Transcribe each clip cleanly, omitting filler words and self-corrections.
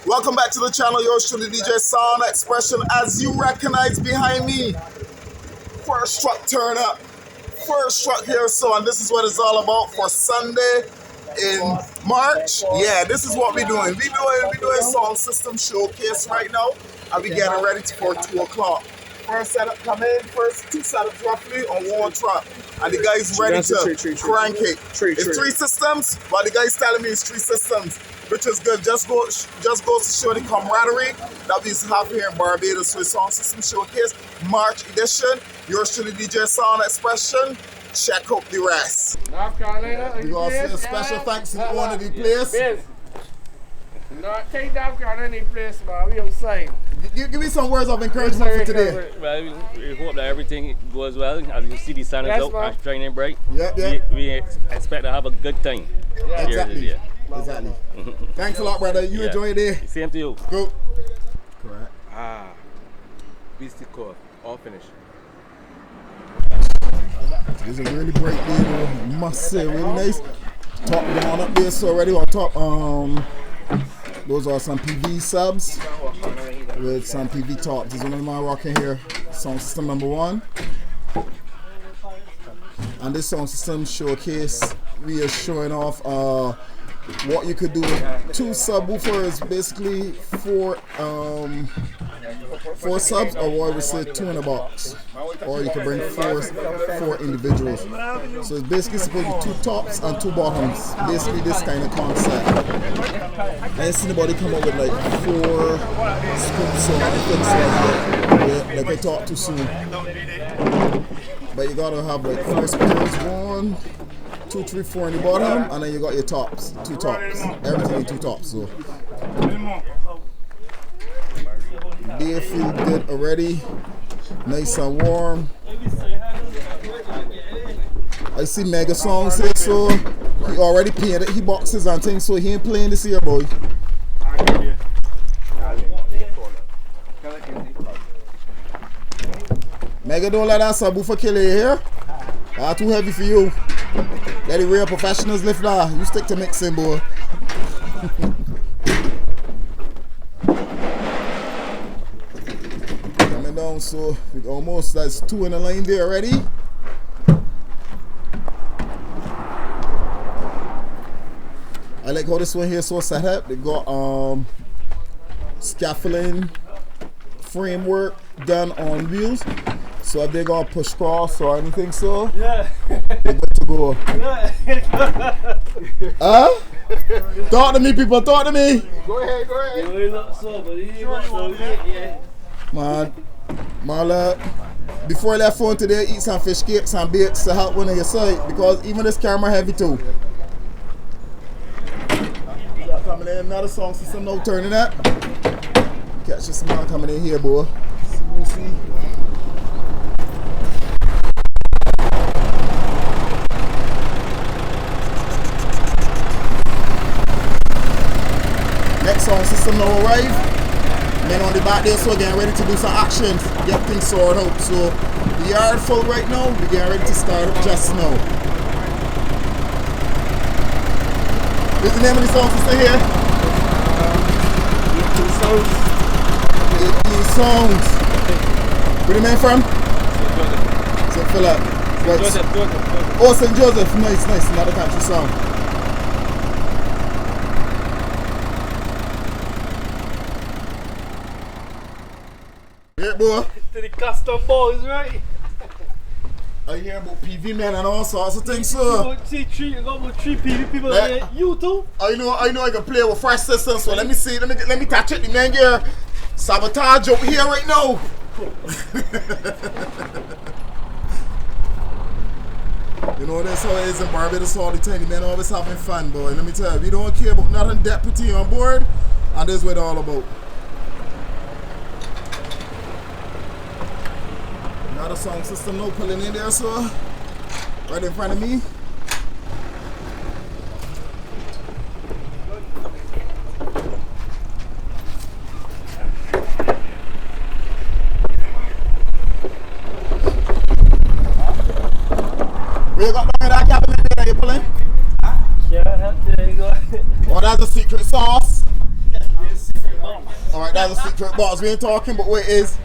Welcome back to the channel, yours truly DJ Sound Expression. As you recognize behind me, first truck turn up, first truck here. So, and this is what it's all about for Sunday in March. Yeah, this is what we're doing. We're doing sound system showcase right now, and we getting ready for 2 o'clock. First setup come in, first 2 setups roughly on one truck, and the guy's ready to crank it. It's 3 systems, but the guy's telling me it's 3 systems, which is good. Just goes to show the camaraderie that we have here in Barbados with Sound System Showcase March edition. Yours truly DJ Sound Expression. Check out the rest. North Carolina, we gonna say a special thanks to the owner of the place. Take North Carolina place, man. We outside. Give me some words of encouragement for today. Well, we hope that everything goes well. As you see, the sun is out and shining bright. We expect to have a good time. Exactly. Thanks a lot, brother. You enjoy your day. Same to you. Go. Correct. Beastie Core, all finished. It's a really bright day, must say, really nice. Top down up there, so already on top. Those are some PV subs with some PV tops. There's one of my rocking here. Sound system number 1. And this sound system showcase, we are showing off what you could do with 2 subwoofers, basically 4 subs, or what we say 2 in a box, or you can bring 4 individuals. So it's basically supposed to be 2 tops and 2 bottoms, basically this kind of concept. I ain't seen anybody come up with like 4 scoops or things like I talked too soon. But you gotta have like 4 speakers, 1, 2, 3, 4 in the bottom, and then you got your tops, 2 tops, everything in 2 tops. So they feel good already, nice and warm. I see Mega Songs here, so he already painted, he boxes and things, so he ain't playing this year, boy. Mega, don't let that subwoofer kill you here. That's too heavy for you. Let the real professionals lift that. You stick to mixing, boy. Coming down, so we almost, that's 2 in the line there already. I like how this one here is so set up. They got scaffolding framework done on wheels. So if they got push cross or anything, so they're good to go. Talk to me, people. Talk to me. Go ahead. Man, before I left home today, eat some fish cakes and baits to help one of your side, because even this camera heavy too. Coming in, another song system now turning up. Catch this man coming in here, boy. See. Next sound system now arrive. Then on the back there, so getting ready to do some actions, get things sorted out. So the yard full right now, we're getting ready to start up just now. What's the name of the sound system here? 18 Sounds. Where the man from? St. Philip. Oh, St. Joseph. Nice. Another country song. Yeah, boy. To the custom boys, right? I hear about PV man and all sorts of things, so. You got about 3 PV people there. You too? I know I can play with fresh systems, so let me see, let me touch it. The man here sabotage over here right now. You know, that's how it is in Barbados all the time. The men always having fun, boy. Let me tell you, we don't care about nothing deputy on board, and this is what it's all about. Another sound system now pulling in there, so right in front of me. Where you got that cabinet there you pulling? Yeah, there you go. Oh, that's a secret sauce. Alright, that's a secret box. We ain't talking, but where it is.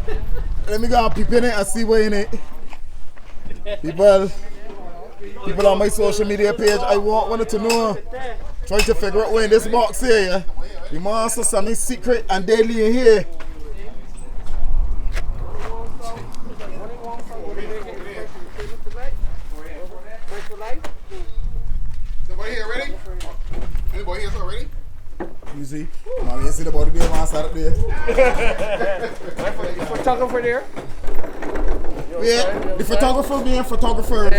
Let me go and peep in it and see what in it. People on my social media page, I wanted to know. Trying to figure out what in this box here, yeah. We must have something secret and deadly in here. Anybody here ready? Anybody here ready? You see? Mommy, you see the body there, one side up there. Photographer there. Yeah, the photographer being photographer.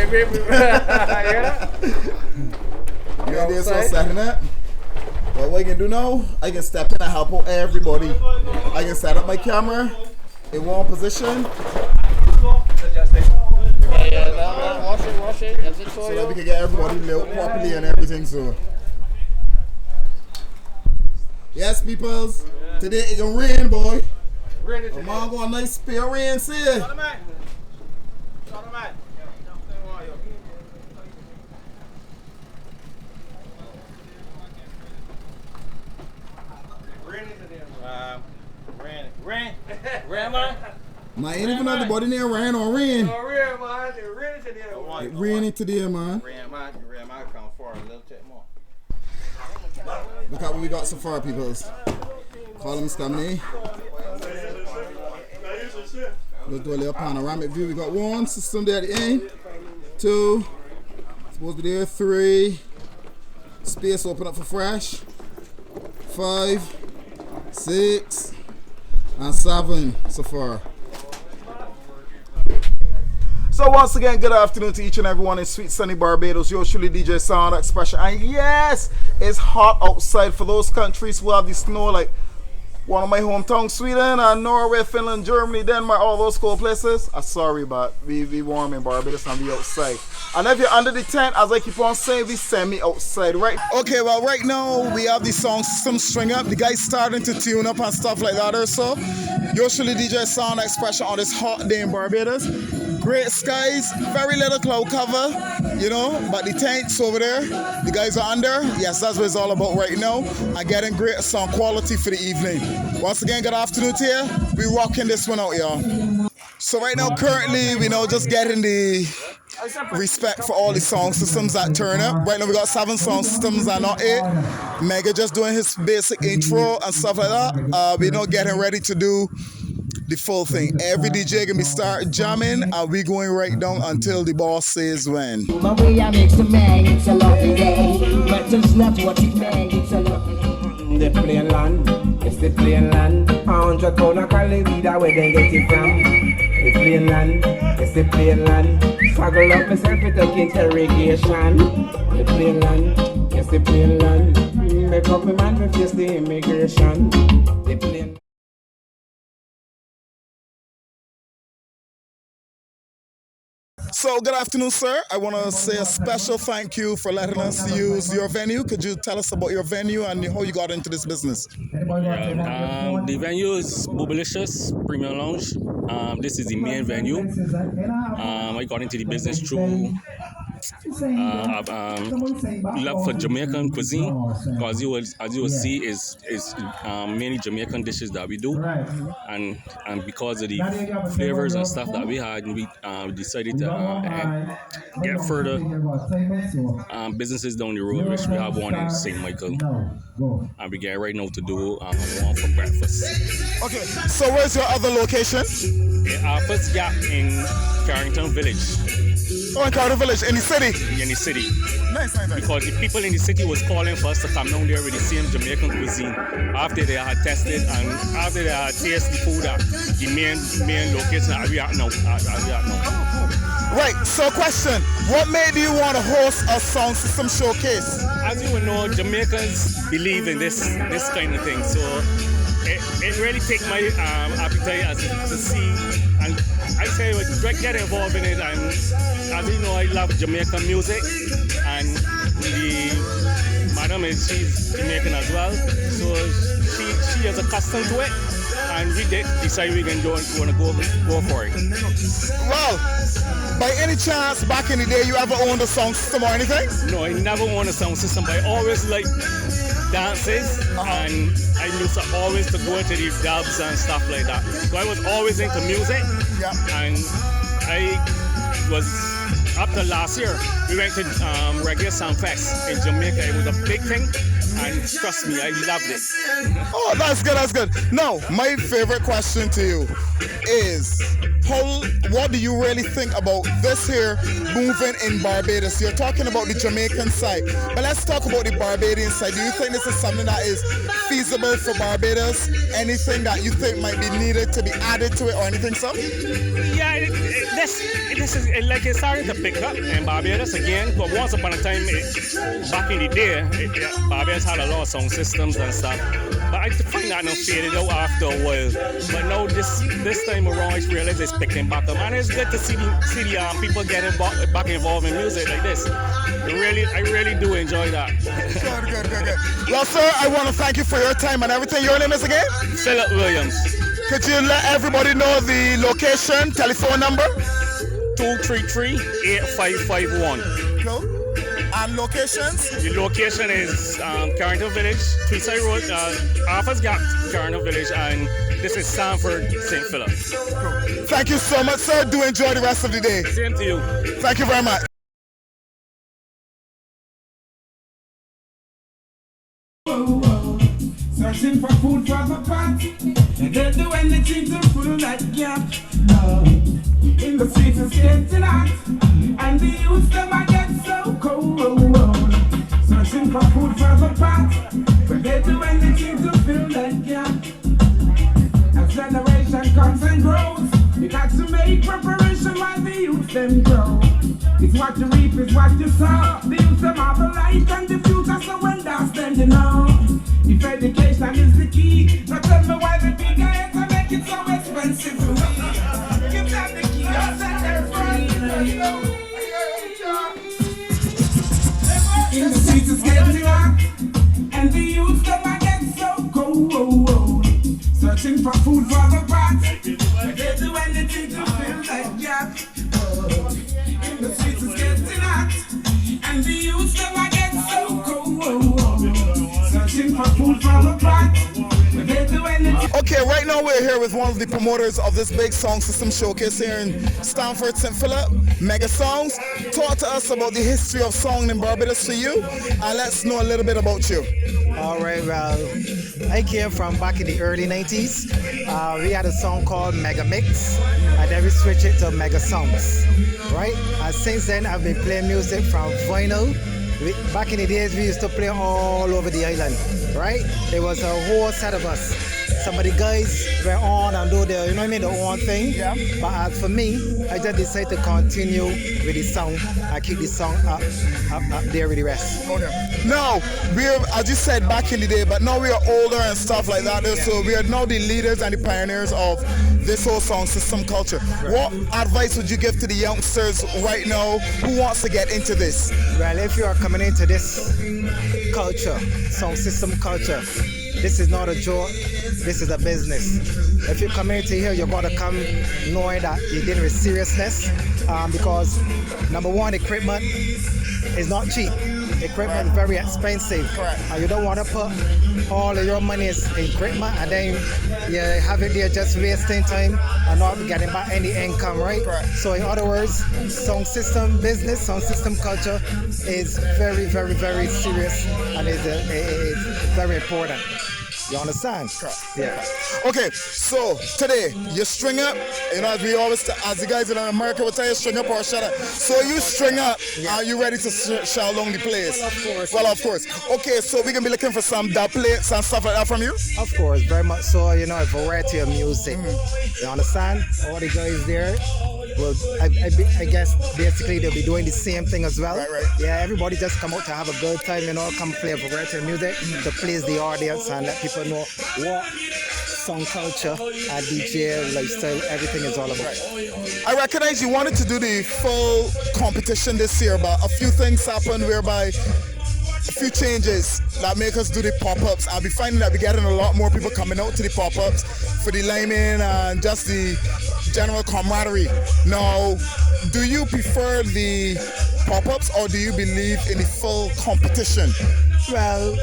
You ain't there so setting that. Well, what I can do now, I can step in and help out everybody. I can set up my camera in one position. Wash it. So that we can get everybody lit properly and everything. So, yes, peoples. Today it can rain, boy. I'm on got a nice spare rain, see. Rain, man. Man, ain't even know the body near rain or rain. Oh, real, man. It's raining today. It's raining today, man. Rain, man. Come forward a little bit more. Look at what we got so far, peoples. Call him Stamney. Let's do a little panoramic view. We got one system there at the end. 2. Supposed to be there. 3. Space open up for fresh. 5. 6. And 7 so far. So once again, good afternoon to each and everyone in sweet sunny Barbados. Yours truly, DJ Sound Expression. And yes, it's hot outside for those countries who have the snow, like one of my hometown, Sweden, and Norway, Finland, Germany, Denmark, all those cold places. I'm sorry, but we warm in Barbados and we outside. And if you're under the tent, as I keep on saying, we send me outside, right? Okay, well, right now we have the sound system string up. The guys starting to tune up and stuff like that or so. Yours truly, DJ Sound Expression on this hot day in Barbados. Great skies, very little cloud cover, you know, but the tents over there, the guys are under. Yes, that's what it's all about right now. And getting great sound quality for the evening. Once again, good afternoon to you. We rocking this one out, y'all. So right now, currently, we know just getting the respect for all the sound systems that turn up. Right now, we got 7 sound systems and not 8. Mega just doing his basic intro and stuff like that. We know getting ready to do the full thing. Every DJ can be start jamming and we going right down until the boss says when. My way I mix the man, it's a lovely day. But it's not what it may, it's a lovely day. The plain land, it's the plain land. 100 pound of calorie, that where they get it from. The plain land, it's the plain land. Struggle up myself with the interrogation. The plain land, it's the plain land. Make up my man, we face the immigration. The plain. So good afternoon, sir. I want to say a special thank you for letting us use your venue. Could you tell us about your venue and how you got into this business? The venue is Boobalicious Premium Lounge. This is the main venue. I got into the business through love for Jamaican cuisine, because as you will see is mainly Jamaican dishes that we do, and because of the flavors and stuff that we had, we decided to get further businesses down the road, which we have one in St. Michael, and we get right now to do one for breakfast. Okay, so where's your other location? Our first gap in Carrington Village. Oh, in Carrington Village, in the city? In the city. Nice. Because the people in the city was calling for us to come down there with the same Jamaican cuisine after they had tested and after they had tasted the food at the main location that we are now. Right, so question, what made you want to host a sound system showcase? As you will know, Jamaicans believe in this kind of thing, so it really takes my appetite to see, and I say get involved in it. And as you know, I love Jamaican music, and the madam she's Jamaican as well, so she is accustomed to it, and we decide we want to go for it. Well, by any chance, back in the day, you ever owned a sound system or anything? No, I never owned a sound system, but I always like dances, and I used to always to go to the dubs and stuff like that. So I was always into music, and I was up to last year. We went to Reggae Sound Fest in Jamaica. It was a big thing, and trust me, I loved it. Oh, that's good, that's good. Now, my favorite question to you is, what do you really think about this here movement in Barbados? You're talking about the Jamaican side, but let's talk about the Barbadian side. Do you think this is something that is feasible for Barbados? Anything that you think might be needed to be added to it or anything so? Yeah, this is like it's starting to pick up in Barbados again. But once upon a time, back in the day, Barbados had a lot of sound systems and stuff. But I find that now faded out after a while. But now this time around, I realize it's picking back up, and it's good to see the people getting back involved in music like this. I really do enjoy that. Good. Well, sir, I want to thank you for your time and everything. Your name is again? Philip Williams. Could you let everybody know the location, telephone number? 233-8551. Cool. And locations? The location is Carrington Village, Tweedside Road, Arthur's Gap, Carrington Village, and this is Sanford, St. Philip. Cool. Thank you so much, sir. Do enjoy the rest of the day. Same to you. Thank you very much. Searching for food for the pot, and they'll do anything to fill that gap. In the streets it's getting hot, and the youth them I get so cold. Searching for food for the pot, but they'll do anything to fill that gap. As generation comes and grows, you got to make preparation while the youth them grow. It's what you reap, it's what you sow. The youth them have the light and the future, so when that's then you know. If education is the key, now tell me why the big guys are make it so expensive for me. Give them the key, I'll set them free. In the streets it's getting hot, and the youth them I get so cold. Searching for food for the pot, but they do anything to fill that gap. In the streets it's getting hot, and the youth them I get so cold. Searching for food for the pot, but they do anything. Okay, right now we're here with one of the promoters of this big song system showcase here in Stamford, St. Philip, Mega Songs. Talk to us about the history of song in Barbados for you, and let's know a little bit about you. All right, well, I came from back in the early 90s. We had a song called Mega Mix, and then we switched it to Mega Songs, right? And since then, I've been playing music from vinyl. Back in the days, we used to play all over the island, right? There was a whole set of us. Some of the guys were on and do their, their own thing. Yeah. But as for me, I just decided to continue with the song and keep the song up there with the rest. Okay. Now, we're, as you said, back in the day, but now we are older and stuff like that. So we are now the leaders and the pioneers of this whole song system culture. What advice would you give to the youngsters right now who wants to get into this? Well, if you are coming into this culture, song system culture, this is not a joke, this is a business. If you come into here, you're going to come knowing that you're dealing with seriousness, because number one, equipment is not cheap. Equipment is very expensive. Correct. And you don't want to put all of your money in equipment and then you have it there just wasting time and not getting back any income, right? Correct. So in other words, sound system business, sound system culture is very, very, very serious and it's very important. You understand? Correct. Yeah. Okay, so today you string up, as we always, as the guys in America would tell you, string up or shut up. So you string up, are you ready to shout along the place? Well, of course. Well, of course. Okay, so we're gonna be looking for some dub plates and stuff like that from you? Of course, very much so, a variety of music. You understand? All the guys there, well, I guess basically they'll be doing the same thing as well. Right. Yeah, everybody just come out to have a good time, come play a variety of music to please the audience and let people know what song culture and DJ lifestyle, everything is all about. I recognize you wanted to do the full competition this year, but a few things happened whereby a few changes that make us do the pop-ups. I'll be finding that we're getting a lot more people coming out to the pop-ups for the liming and just the general camaraderie. Now, do you prefer the pop-ups or do you believe in the full competition? Well,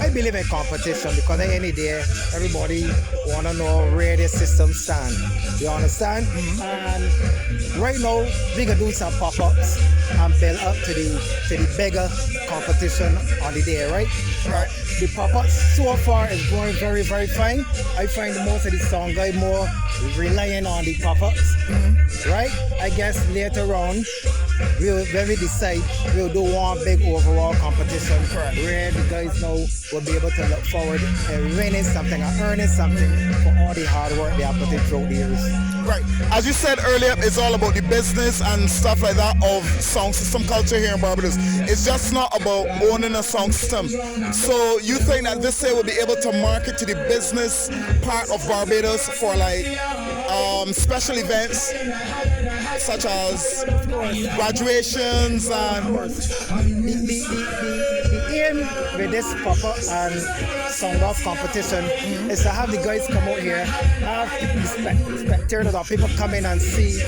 I believe in competition because at any day, everybody want to know where their system stand. You understand? And right now, we gonna do some pop-ups and build up to the bigger competition on the day, right? Right. The pop-ups so far is going very, very fine. I find most of the song guy more relying on the pop-ups, right? I guess later on, when we decide, we'll do one big overall competition where the guys now will be able to look forward and winning something and earning something for all the hard work they have put in throughout the years. Right. As you said earlier, it's all about the business and stuff like that of sound system culture here in Barbados. It's just not about owning a sound system. So you think that this year will be able to market to the business part of Barbados for like special events such as graduations and the aim with this pop-up and song-off competition is to have the guys come out here, have the spectators or people come in and see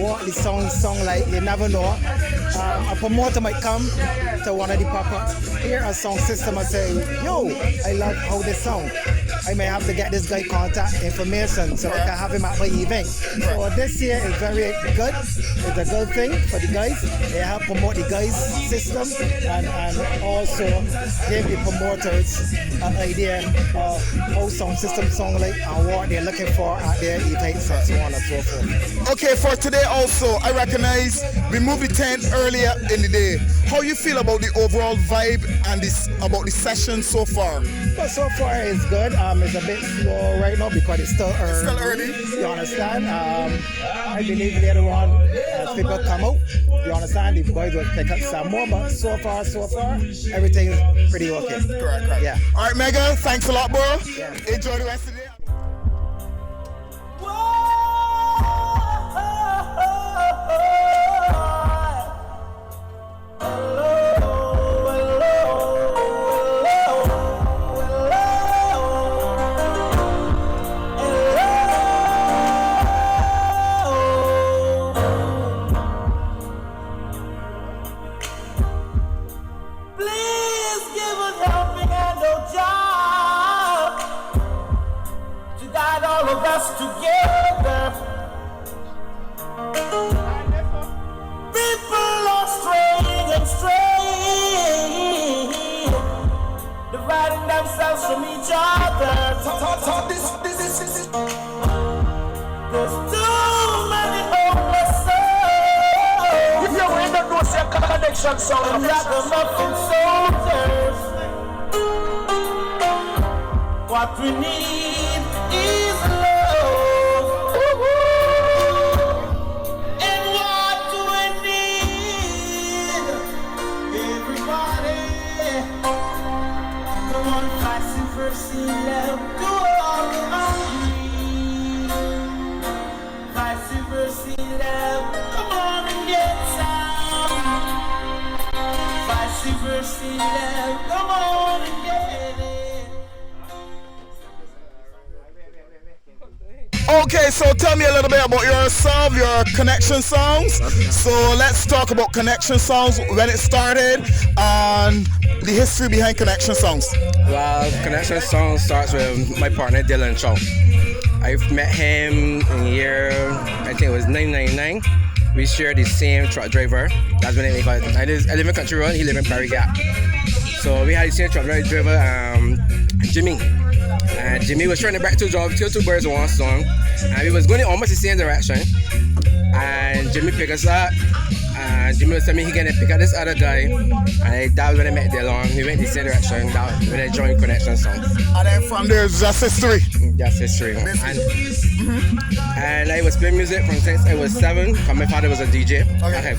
what the song like. You never know. A promoter might come to one of the pop-ups, hear a song system and say, yo, I love how this sound. I may have to get this guy contact information so I can have him at my event. So this year is very good. It's a good thing for the guys. They help promote the guys' system and also give the promoters an idea of how sound system sound like and what they're looking for at their events and so on and so forth. Okay, for today also, I recognize we moved the tent earlier in the day. How you feel about the overall vibe and about the session so far? Well, so far it's good. It's a bit slow right now because it's still early. Still early. You understand? I believe later on as people come out, you understand, the boys will pick up some more, but so far, everything is pretty okay. Correct. Yeah. All right, Mega, thanks a lot, bro. Yeah. Enjoy the rest of the day. Together, people are straying and straying, dividing themselves from each other. This. There's too many homeless souls. If you're in the North Connection Sound, and ragamuffin soldiers, what we need is love. Mercy, love, go on me. Vice versa, love, come on and get some. Vice versa, love, come on and get it. Okay, so tell me a little bit about yourself, your connection songs. So let's talk about connection songs, when it started, and the history behind connection songs. Well, connection song starts with my partner Dylan Chow. I've met him in the year, I think it was 1999. We shared the same truck driver. That's when they call it. I live in Country Road, he lives in Perry Gap. So we had the same truck driver, Jimmy. And Jimmy was trying to back two jobs, kill two birds with one stone. And we was going in almost the same direction. And Jimmy picked us up. And Jimmy was telling me he gonna pick up this other guy. And that was when I met Dylan. We went in the same direction. That was when I joined Connection Songs. And then from there, it's just history. That's history. And I was playing music from since I was 7. Because my father was a DJ. Okay.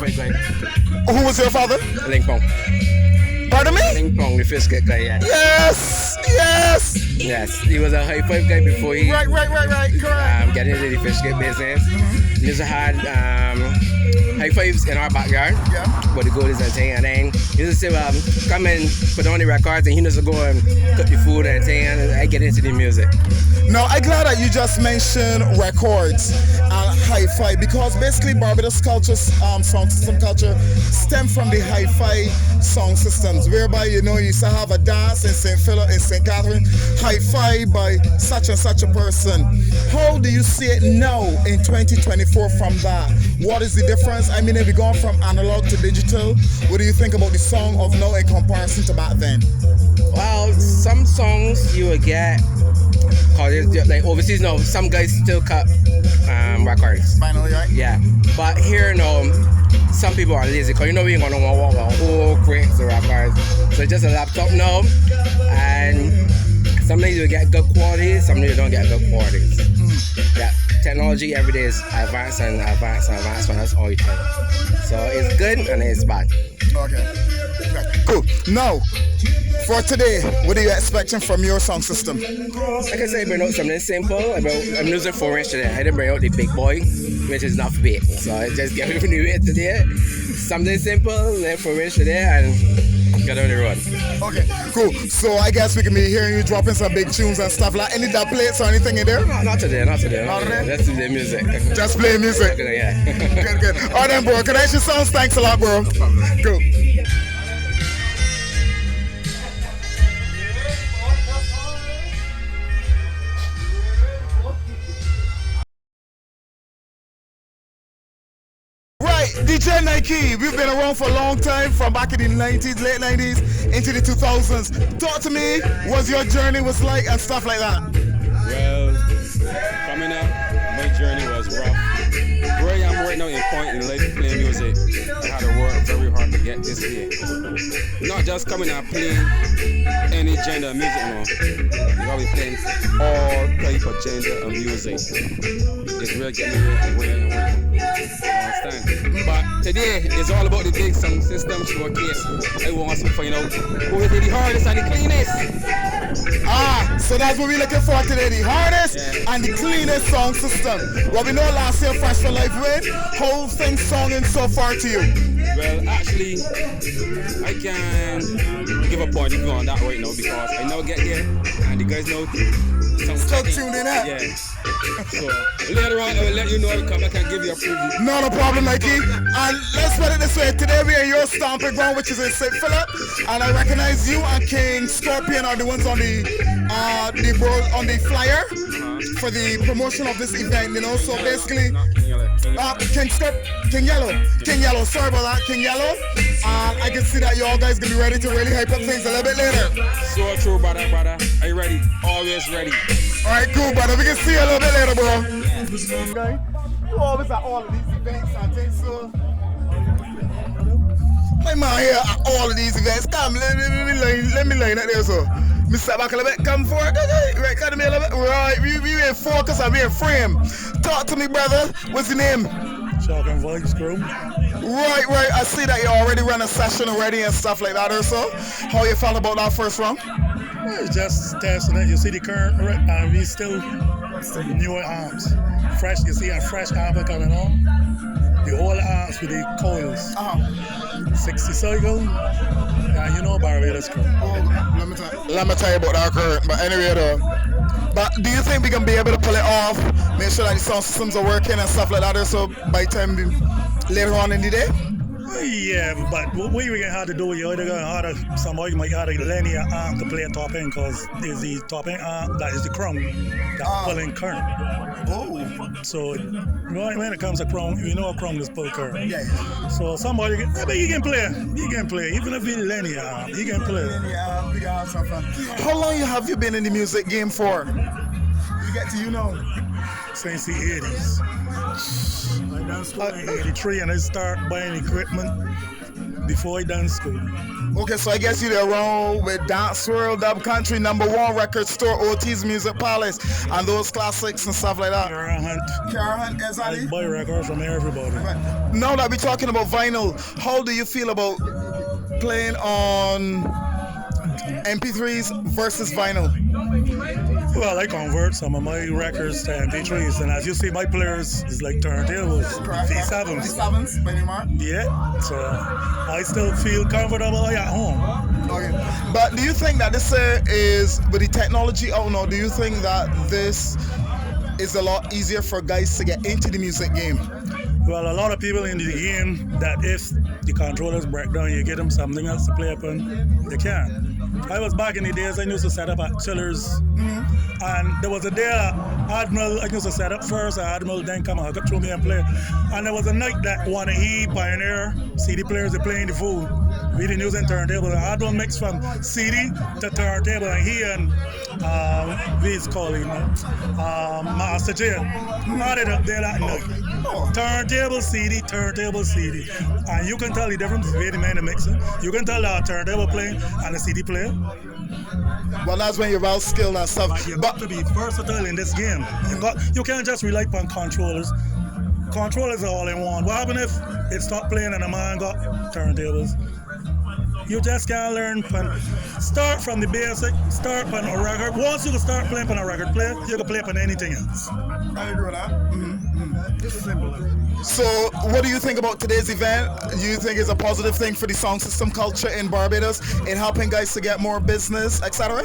Who was your father? Ling Pong. Pardon me? Ling Pong, the fish cake guy, yeah. Yes, he was a high five guy before he Right, correct. Getting into the fish cake business. He also had high fives in our backyard. Yeah. But the goal is a thing, and then he just say, come and put on the records, and he just go and cook the food and thing, and I get into the music. Now, I'm glad that you just mentioned records and hi-fi, because basically Barbados culture, sound system culture, stem from the hi-fi sound systems, whereby you used to have a dance in St. Philip, in St. Catherine, hi-fi by such and such a person. How do you see it now in 2024 from that? What is the difference? I mean, if we're going from analog to digital, what do you think about the song of now in comparison to back then? Well, some songs you will get, cause like overseas now, some guys still cut records. Finally, right? Yeah, but here now, some people are lazy, cause we ain't gonna walk a whole crates of records. So just a laptop now, and sometimes you get good quality, sometimes you don't get good qualities. Yeah, technology every day is advance and advance and advance, but that's all you can. So it's good and it's bad. Okay. Cool. Now, for today, what are you expecting from your sound system? Like I said, bring out something simple. I'm using 4-inch today. I didn't bring out the big boy, which is not big. So I just get rid of the weight today. Something simple, then 4-inch today, and get on the road. Okay, cool. So I guess we can be hearing you dropping some big tunes and stuff like any dub plates or anything in there? No, not today. Not today? Just play music. Just play music? Yeah. Good. All right then, bro. Can I ask you sounds? Thanks a lot, bro. Cool. DJ Nike, we've been around for a long time, from back in the 90s, late 90s into the 2000s. Talk to me what your journey was like and stuff like that. Well, coming up, my journey was rough. Where I am right now in point in life playing music, I had to work very hard to get this here. Not just coming and playing any genre of music now. You gotta be playing all type of genre of music. It's really getting me where I am. Understand? But today is all about the big sound system showcase. I want us to find out who is the hardest and the cleanest. So that's what we're looking for today, the hardest and the cleanest sound system. What we know last year, Fresh for Life win, how things sounding so far to you? Well, actually, I can give a point of view on that right now because I now get there and the guys know still tuning in. Yeah. So later on, I will let you know. I will come back and give you a preview. Not a problem, Nike. And let's put it this way. Today we are in your stomping ground, which is in St. Philip, and I recognize you and King Scorpion are the ones on the flyer for the promotion of this event. So basically, King Yellow. Sorry about that, King Yellow. I can see that you all guys gonna be ready to really hype up things a little bit later. So true, brother. Are you ready? Always ready. All right, cool, brother. We can see you a little bit later, bro. Okay. You always at all of these events, I think so. My man here at all of these events. Come, let me line it there, so. Mr. Back a little bit, come forward. Right, come to me a little bit. Right, we in focus and we in frame. Talk to me, brother. What's your name? Chalk and Vibes Crew. Right. I see that you already run a session already and stuff like that, or so. How you felt about that first round? It's just testing it. You see the current, and we still newer arms. Fresh, you see a fresh arm coming on. The old arms with the coils. 60 cycle. And you know Barbados crew. Let me tell you about that current. But anyway, though. But do you think we can be able to pull it off? Make sure that the sound systems are working and stuff like that, or so by the time later on in the day? Yeah, but what we can have to do, you either going to somebody might have a linear arm to play a top end because there's the top end arm that is the chrome that's pulling current. So when it comes to chrome, you know a chrome is pull current. Yeah. So somebody can, you can play, even if it's linear arm, you can play. How long have you been in the music game for? You get to since the 80s. I done school in 83 and I start buying equipment before I done school. Okay, so I guess you're around with Dance World, Dub Country, #1 record store, OT's Music Palace, and those classics and stuff like that. Cara Hunt, exactly. I buy records from everybody. Right. Now that we're talking about vinyl, how do you feel about playing on MP3s versus vinyl? Well, I convert some of my records to MP3s, and as you see, my players is like turntables, V7s. V7s, many more. Yeah, so I still feel comfortable at home. Okay. But do you think that this is, with the technology out now, do you think that this is a lot easier for guys to get into the music game? Well, a lot of people in the game that if the controllers break down, you get them something else to play upon, they can. I was back in the days, I used to set up at Chillers, and there was a day Admiral, I used to set up first, and Admiral then come and through me and play. And there was a night that one of he Pioneer CD players they playing the fool. We didn't use turntable, and Admiral mix from CD to turntable, and he and V's calling Master J had it up there that night. Turntable CD, and you can tell the difference between the man and mixing. You can tell the turntable playing and the CD player. Well, that's when you're well skilled and stuff. But you got to be versatile in this game. You can't just rely upon controllers. Controllers are all in one. What happens if it stopped playing and a man got turntables? You just can't learn. Start from the basic. Start on a record. Once you can start playing on a record player, you can play on anything else. I agree with that. It's simple. So, what do you think about today's event? Do you think it's a positive thing for the sound system culture in Barbados in helping guys to get more business, etc.?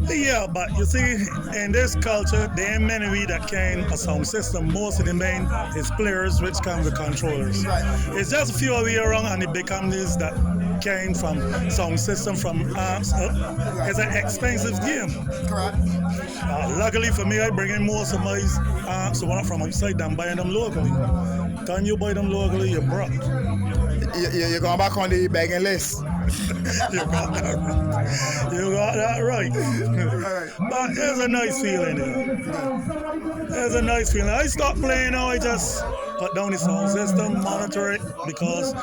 Yeah, but you see, in this culture, there ain't many we that can a sound system. Most of the main is players which come with controllers. Right. It's just a few of you around and the big companies that came from sound system from amps up. It's an expensive game. Correct. Luckily for me, I bring in most of my amps from outside than buying them locally. Can you buy them locally, you're broke. You're going back on the begging list. You got that right. But it's a nice feeling. It's a nice feeling. I stopped playing now. I just put down the sound system, monitor it, because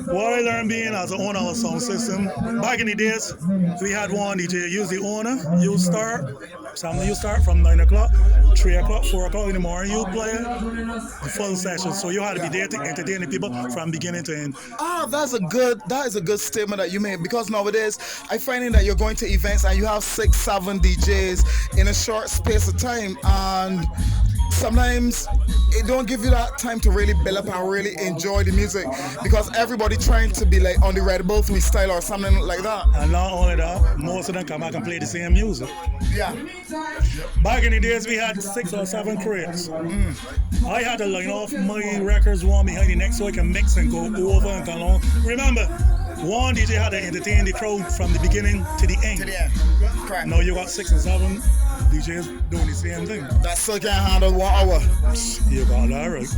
what I learned being as an owner of a sound system, back in the days, we had one DJ. Use the owner. You start from 9 o'clock, 3 o'clock, 4 o'clock in the morning. You play the full session. So you had to be there to entertain the people from beginning to end. That is a good statement that you made, because nowadays I finding that you're going to events and you have 6-7 DJs in a short space of time, and sometimes it don't give you that time to really build up and really enjoy the music, because everybody trying to be like on the Red Bull freestyle or something like that. And not only that, most of them come back and play the same music. Yeah. Back in the days, we had 6 or 7 crates. I had to line off my records one behind the next so I can mix and go over and come on. Remember, one DJ had to entertain the crowd from the beginning to the end. Correct. Now you got 6 and 7 DJs doing the same thing. That still can't handle 1 hour. You got that right.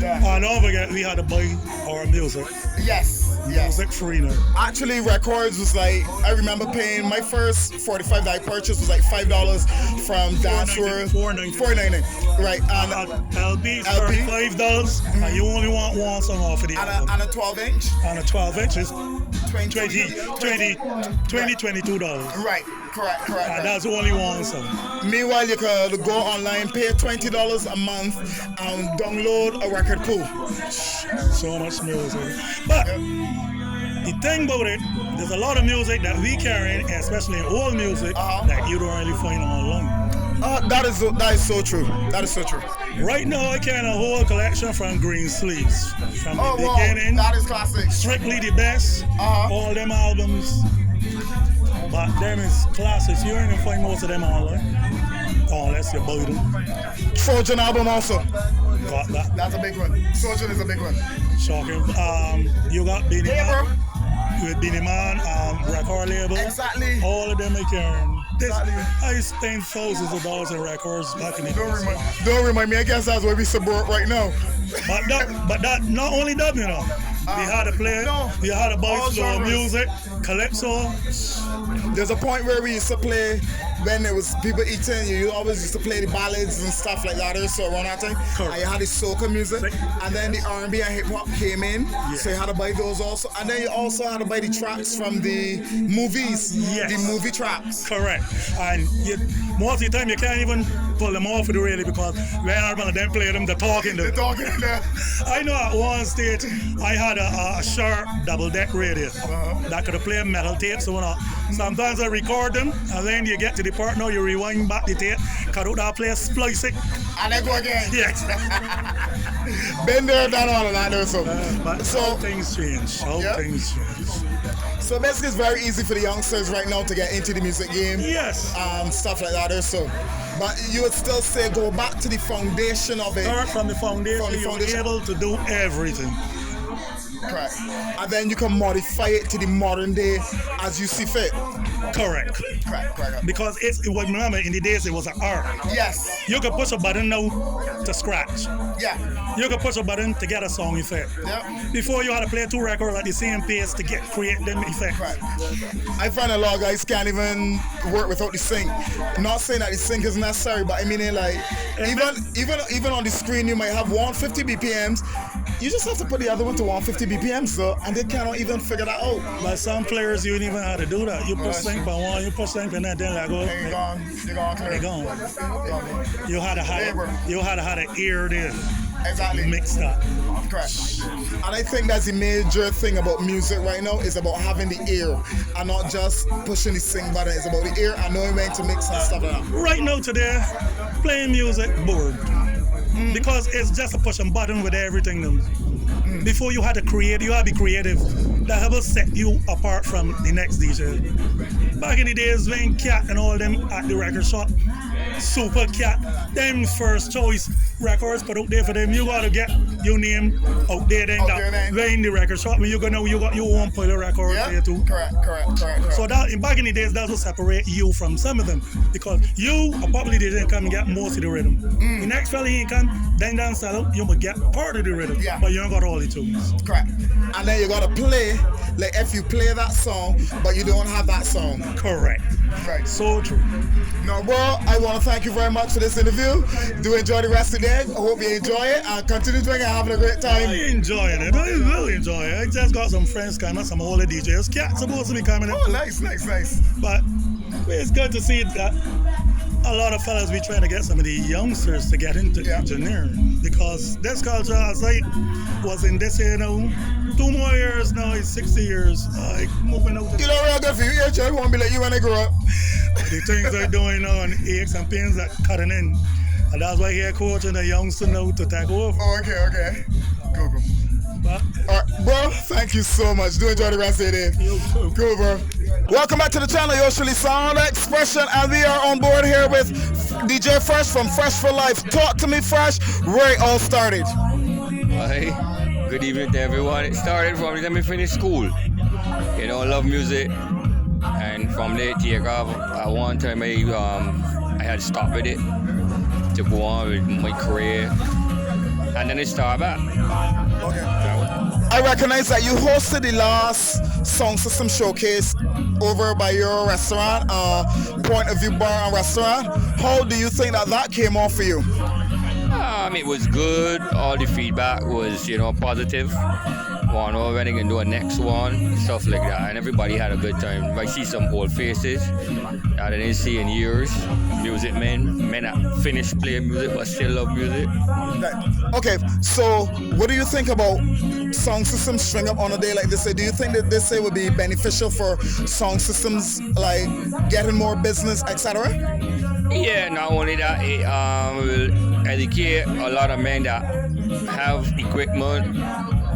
And don't forget, we had to buy our music. Yes. Music free now. Actually, records was like, I remember paying my first 45 that I purchased was like $5 from Dance World. $4.90. Right. And LP $35, and you only want one song off of the album. And a 12-inch. And a 12-inch is $22. Right. Correct. And that's only one song. Meanwhile, you could go online, pay $20 a month, and download a record pool. So much music. But the thing about it, there's a lot of music that we carry, especially in old music, that you don't really find online. That is so true. That is so true. Right now, I carry a whole collection from Green Sleeves. From the beginning. That is classic. Strictly the best. All them albums. But them is classics. You ain't gonna find most of them online. Unless you buy them. Trojan album also. Got that. That's a big one. Trojan is a big one. Shocking. You got Beanie Man. With Beanie Man, record label. Exactly. All of them are carrying. I spent thousands of dollars in records back in the days. Don't remind me. I guess that's where we support right now. But that not only that, you know. We had to play. We had to buy slow music, calypso. There's a point where we used to play when there was people eating. You always used to play the ballads and stuff like that. So around that time, and you had the soca music, and then the R&B and hip hop came in. So you had to buy those also, and then you also had to buy the tracks from the movies. Yes. The movie tracks. Correct. And most of the time you can't even pull them off of the radio because when I'm gonna then play them, they're talking. I know at one stage I had a sharp double-deck radio that could play metal tapes. So sometimes I record them, and then you get to the part now, you rewind back the tape, cut out that place, splice it. And then go again. Yes. Been there, done all of that, so. But So things change. Things change. So basically, it's very easy for the youngsters right now to get into the music game. Yes. Stuff like that, so. But you would still say go back to the foundation of it. Start from the foundation. You're able to do everything. Correct. And then you can modify it to the modern day as you see fit. Correct. Because remember, in the days it was an art. Yes. You could push a button now to scratch. Yeah. You could push a button to get a song effect. Yeah. Before you had to play 2 records at the same pace to create them effects. Right. I find a lot of guys can't even work without the sync. Not saying that the sync is necessary, but I mean like even on the screen you might have 150 BPMs. You just have to put the other one to 150 BPM, so, and they cannot even figure that out. But some players, you don't even have to do that. You push sync by one, you push sync by that, then like go. You're gone. They're gone. You had to have an ear there. Exactly. Mix that. Correct. And I think that's the major thing about music right now is about having the ear and not just pushing the sing button. It's about the ear and knowing when to mix and stuff like that. Right now today, playing music bored. Because it's just a pushing button with everything now. Before you had to create, you had to be creative. That will set you apart from the next DJ. Back in the days when Cat and all them at the record shop, Super Cat, them first choice records put out there for them, you gotta get your name out there then in the record shop. When you go now, you got your own pile of records there too. Correct. So that back in the days, that will separate you from some of them. Because you probably didn't come and get most of the rhythm. The next fella he ain't come, then down sell out, you will get part of the rhythm. But you ain't got all the tunes. Correct. And then you gotta play, like if you play that song, but you don't have that song. Correct. Right. So true. No, bro, I want to thank you very much for this interview. Do enjoy the rest of the day. I hope you enjoy it and continue drinking and having a great time. I enjoying it. I really enjoy it. I just got some friends coming, some older DJs. Cat's supposed to be coming in. Oh, nice. But it's good to see that a lot of fellas be trying to get some of the youngsters to get into engineering. Because this culture, as I was in this here now, 2 more years now, it's 60 years. Like moving out. You know, real good for you. Your child won't be like you when they grow up. The things they're doing now and aches and pains that cutting in. And that's why here coaching the youngster now to take over. Oh, okay. Cool. All right, bro, thank you so much. Do enjoy the rest of the day. Cool, bro. Welcome back to the channel, Yoshili Sound Expression, and we are on board here with DJ Fresh from Fresh for Life. Talk to me, Fresh. Where it all started. Hi. Good evening to everyone. It started from the time I finished school. You know, I love music. And from there, take off. At one time, I had to stop with it to go on with my career. And then it started back. Okay. I recognize that you hosted the last Sound System Showcase over by your restaurant, Point of View Bar and Restaurant. How do you think that came off for you? It was good. All the feedback was, positive. Want to know when they can do a next one, stuff like that. And everybody had a good time. I see some old faces that I didn't see in years. Music men that finished playing music but still love music. Okay, so what do you think about sound systems string up on a day like this? Do you think that this would be beneficial for sound systems, like getting more business, etc.? Yeah, not only that, it will educate a lot of men that have equipment,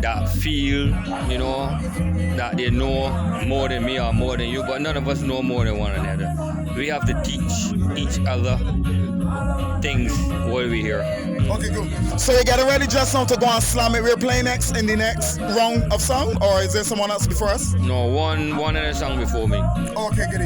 that feel, that they know more than me or more than you, but none of us know more than one another. We have to teach each other things while we're here. Okay, good. So you getting ready just now to go and slam it? We're playing next in the next round of song, or is there someone else before us? No, one other song before me. Okay, good.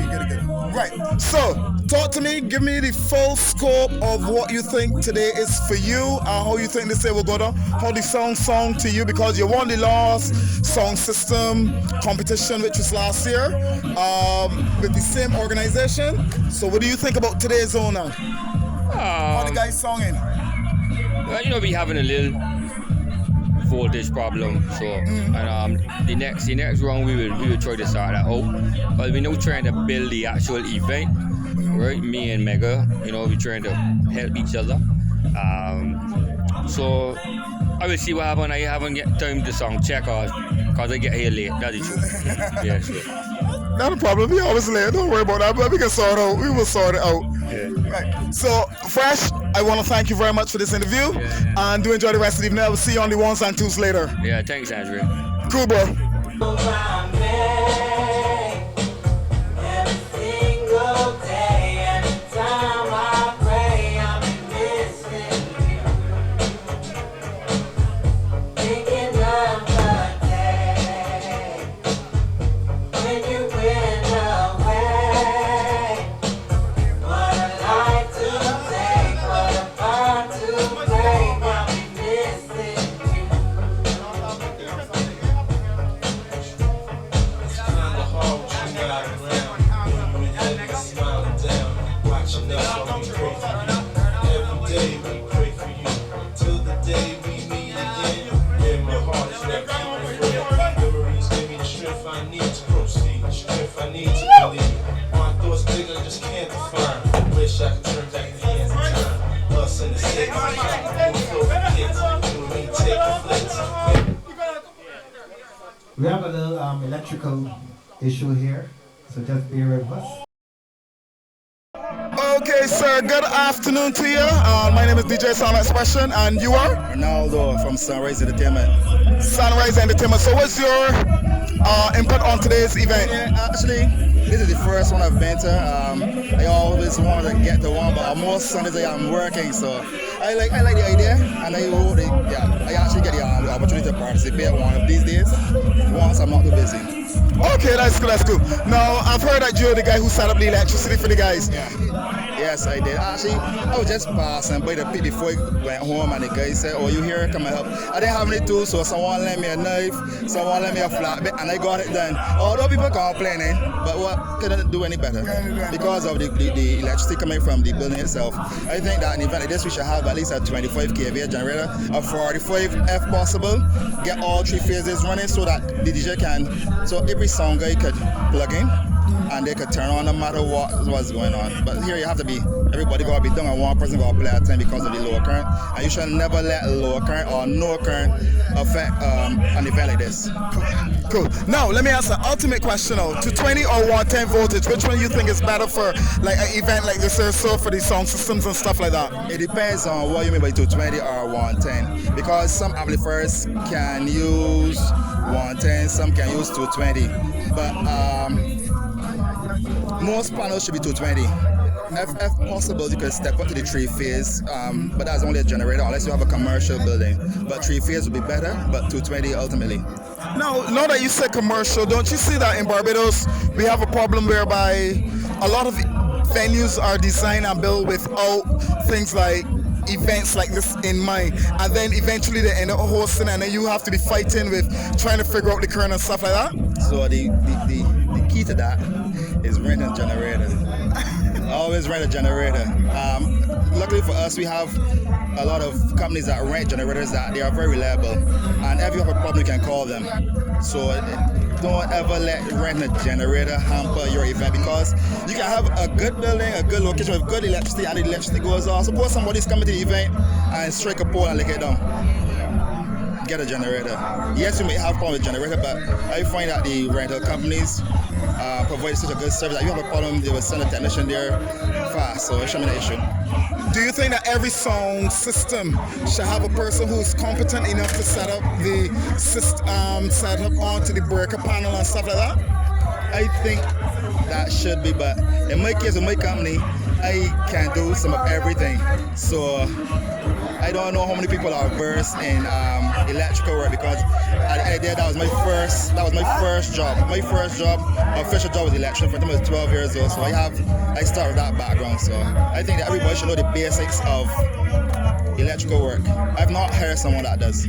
Right. So talk to me. Give me the full scope of what you think today is for you, and how you think this day will go down. How the song to you, because you won the last sound system competition, which was last year, with the same organization. So what do you think about today's zone now? How the guys songing? Well, we having a little voltage problem, so and the next round we will try to sort that out. But we're now trying to build the actual event, right? Me and Mega, we're trying to help each other. So I will see what happens. I haven't get time to song check out because I get here late. That is true. Yeah, sure. Not a problem. We always late. Don't worry about that. But we can sort it out. We will sort it out. Yeah. Right. So, Fresh, I want to thank you very much for this interview. And do enjoy the rest of the evening. I will see you on the ones and twos later. Yeah, thanks, Andrew. Cool, bro. We have a little electrical issue here, so just bear with us. Okay, sir. Good afternoon to you. My name is DJ Sound Expression, and you are? Ronaldo from Sunrise Entertainment. Sunrise Entertainment. So what's your input on today's event? Yeah, actually, this is the first one I've been to. I always wanted to get to one, but most Sundays I'm working, so I like the idea, and I actually get the opportunity to participate one of these days once I'm not too busy. Okay, that's cool, that's cool. Now, I've heard that you're the guy who set up the electricity for the guys. Yeah. Yes, I did. Actually, I was just passing by the pit before I went home, and the guy said, "Oh, you here? Come and help." I didn't have any tools, so someone lent me a knife, someone lent me a flatbed, and I got it done. Although people complaining, but what couldn't do any better because of the electricity coming from the building itself. I think that an event like this, we should have at least a 25 kVA generator, a 45 if possible, get all three phases running so that the DJ can, so every sound guy could plug in and they could turn on no matter what was going on. But here you have to be, everybody gotta be done and one person gotta play at a time because of the lower current. And you should never let lower current or no current affect an event like this. Cool. Now, let me ask an ultimate question now. 220 or 110 voltage, which one you think is better for like an event like this or so for the sound systems and stuff like that? It depends on what you mean by 220 or 110. Because some amplifiers can use 110, some can use 220. But most panels should be 220. If possible, you can step up to the three-phase, but that's only a generator unless you have a commercial building. But three-phase would be better, but 220 ultimately. Now that you said commercial, don't you see that in Barbados we have a problem whereby a lot of venues are designed and built without things like events like this in mind, and then eventually they end up hosting, and then you have to be fighting with trying to figure out the current and stuff like that? So the key to that is renting a generator. Always rent a generator. Luckily for us, we have a lot of companies that rent generators that they are very reliable, and if you have a problem, you can call them. So don't ever let renting a generator hamper your event, because you can have a good building, a good location with good electricity, and the electricity goes off. Suppose somebody's coming to the event and strike a pole and lick it down. Get a generator. Yes, you may have a problem with generator, but I find that the rental companies provide such a good service that you have a problem, they will send a technician there fast, so it shouldn't be an issue. Do you think that every sound system should have a person who's competent enough to set up the system, set up onto the breaker panel and stuff like that? I think that should be, but in my case, with my company, I can do some of everything. So I don't know how many people are versed in electrical work, because at the end of the day, that was my first job. My first job, official job was electrician from the time I was 12 years old. So I started with that background. So I think that everybody should know the basics of electrical work. I've not heard someone that does.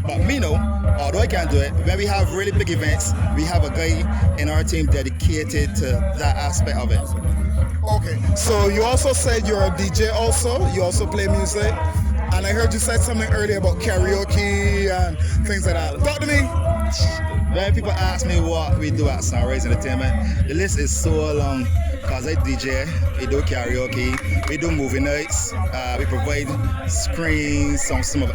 But me know, although I can't do it, when we have really big events, we have a guy in our team dedicated to that aspect of it. Okay, so you also said you're a DJ also, you also play music, and I heard you said something earlier about karaoke and things like that. Talk to me. When people ask me what we do at Sunrise Entertainment, the list is so long. Cause I DJ, we do karaoke, we do movie nights, we provide screens, some of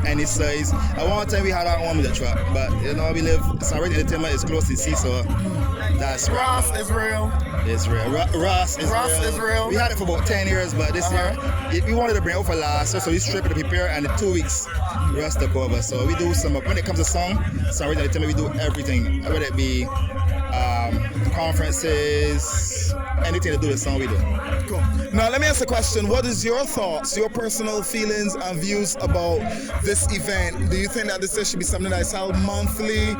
any size. At one time we had our own media truck, but we live. Sunrise Entertainment is close to sea, so that's Ross is real. It's real. Ross is real. We had it for about 10 years, but this year we wanted to bring it out for last year, so we stripped it to prepare, and in 2 weeks Ross took over. So we do when it comes to song, Sunrise Entertainment, we do everything, whether it be conferences, anything to do with song we do. Cool. Now let me ask a question. What is your thoughts, your personal feelings and views about this event? Do you think that this should be something that's held monthly